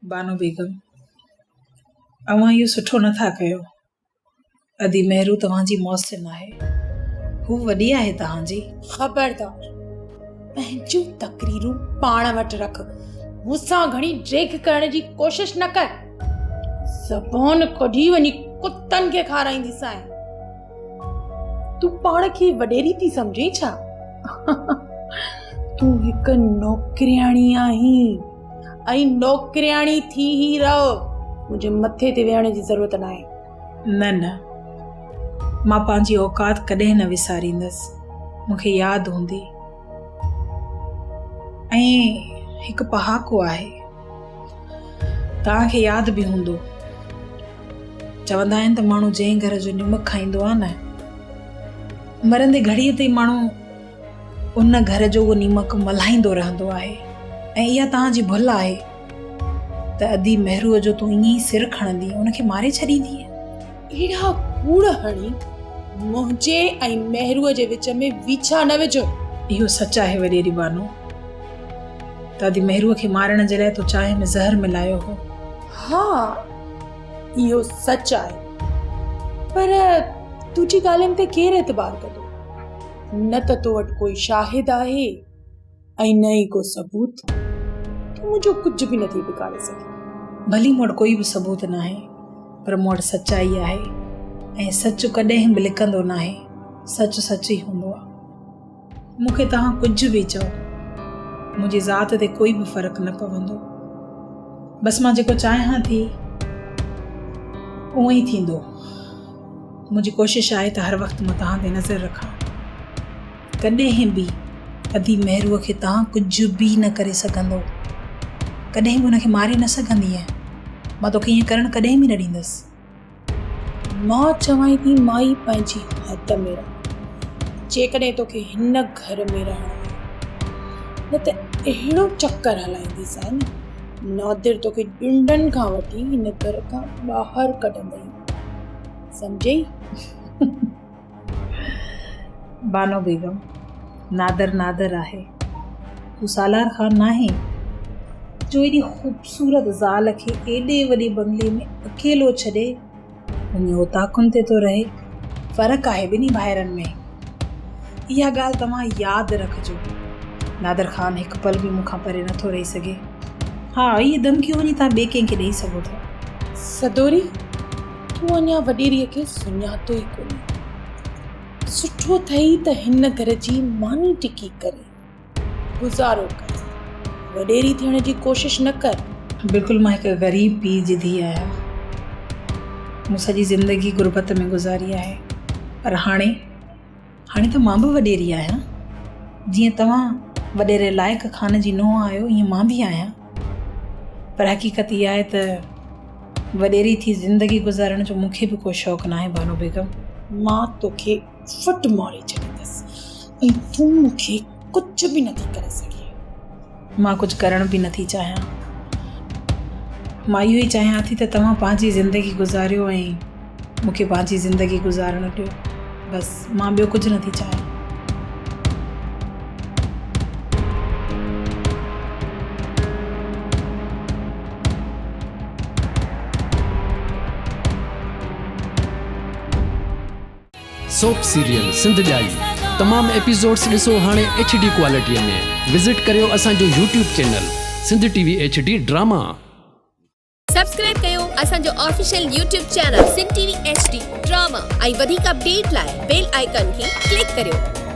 बानो बेगम, अवां इहो सुठो नथा कयो। अदी मेहरू तव्हांजी मौसिन आहे, हू वॾी आहे तव्हांजी। ख़बरदार, पंहिंजूं तकरीरूं पाण वटि रख, मूंसां घणी ड्रेग करण जी कोशिश न कर। ज़बान कढी वञी कुतनि खे खाराईंदीसां। तूं पाण खे वॾेरी थी सम्झे छा? तूं हिकु नौकरियाणी आहीं ऐं नौकरियाणी थी ही रहो। मुंहिंजे मथे ते वेहण जी ज़रूरत न आहे। न, मां पंहिंजी औकात कॾहिं न विसारींदसि, मूंखे यादि हूंदी। ऐं हिकु पहाको आहे, तव्हांखे यादि बि हूंदो। चवंदा आहिनि त माण्हू जंहिं घर जो निमक खाईंदो आहे न, मरंदे घड़ीअ ते माण्हू उन घर जो उहो निमक मल्हाईंदो रहंदो आहे। ऐं इहा तव्हांजी भुल आहे त अदी मेहरूअ जो तूं ईअं ई सिर खणंदी उनखे मारे छॾींदी। अहिड़ा कूड़ हणी मुंहिंजे ऐं मेहरूअ जे विच में विछा न विझो। इहो सच आहे वॾेरी बानो, त अदी मेहरूअ खे मारण जे लाइ तो चांहि में ज़हर मिलायो हो। हाँ, इहो सच आहे, पर तुंहिंजी ॻाल्हियुनि ते केरु एतबार कंदो? न त तो वटि कोई शाहिद आहे ऐं न ई को सबूत। तूं मुंहिंजो कुझु बि नथी बिगाड़े सघे। भली मूं वटि कोई बि सबूत न आहे, पर मूं वटि सचाई आहे ऐं सच कॾहिं बि लिकंदो न आहे। सच सच ई हूंदो आहे। मूंखे तव्हां कुझु बि चओ, मुंहिंजी ज़ात ते कोई बि फ़र्क़ु न पवंदो। बसि मां जेको चाहियां थी उहो ई थींदो। मुंहिंजी कोशिशि आहे त हर वक़्तु मां तव्हां ते नज़र रखां। कॾहिं बि अदी मेहरूअ खे तव्हां कुझु बि न करे सघंदो, कॾहिं बि हुनखे मारे न सघंदी आहे। मां तोखे ईअं करणु कॾहिं बि न ॾींदसि। मां चवां थी माई पंहिंजी हद में रह। जेकॾहिं तोखे हिन घर में रहणो न त अहिड़ो चक्कर हलाईंदीसां न, नादिर तोखे ॾुंडनि खां वठी हिन घर खां ॿाहिरि कढंदई, सम्झई? बानो बेगम, नादर आहे, तूं सालार ख़ान न आहे जो एॾी ख़ूबसूरत ज़ाल खे एॾे वॾे बंगले में अकेलो छॾे वञी ओताकुनि ते तो रहे। फ़र्क़ु आहे ॿिन्ही भाइरनि में। इहा ॻाल्हि तव्हां यादि रखिजो। नादर ख़ान हिकु पल बि मूंखां परे नथो रही सघे। हा, इहे धमकी वञी तव्हां ॿिए कंहिंखे ॾेई सघो था। सदोरी, तूं अञा वॾेरीअ खे सुञातो ई कोन्हे। सुठो अथई त हिन घर जी मानी टिकी करे गुज़ारो कर, वॾेरी थियण जी कोशिश न कर। बिल्कुलु, मां हिकु ग़रीब पीउ जी धीउ आहियां। मूं सॼी ज़िंदगी गुरबत में गुज़ारी आहे, पर हाणे त मां बि वॾेरी आहियां। जीअं तव्हां वॾेरे लाइक़ ख़ान जी नुंहुं आहियो, ईअं मां बि आहियां। पर हक़ीक़त इहा आहे त वॾेरी थी ज़िंदगी गुज़ारण जो मूंखे बि को शौक़ु न आहे। बानो बेगम, मां तोखे फुट मारे छॾींदसि ऐं तूं मूंखे कुझु बि नथी करे सघे। मां कुझु करण बि नथी चाहियां। मां इहो ई चाहियां थी त तव्हां पंहिंजी ज़िंदगी गुज़ारियो ऐं मूंखे पंहिंजी ज़िंदगी गुज़ारणु ॾियो। बसि, मां ॿियो कुझु नथी चाहियां। सोप सीरियल सिंध ॼाई तमाम एपिसोड्स ॾिसो हाणे HD क्वालिटीअ में। विज़िट करियो असांजो YouTube channel Sindh TV HD drama. Subscribe कयो असांजो official YouTube channel Sindh TV HD drama ऐं वधीक अपडेट लाइ बेल आइकन खे क्लिक करियो।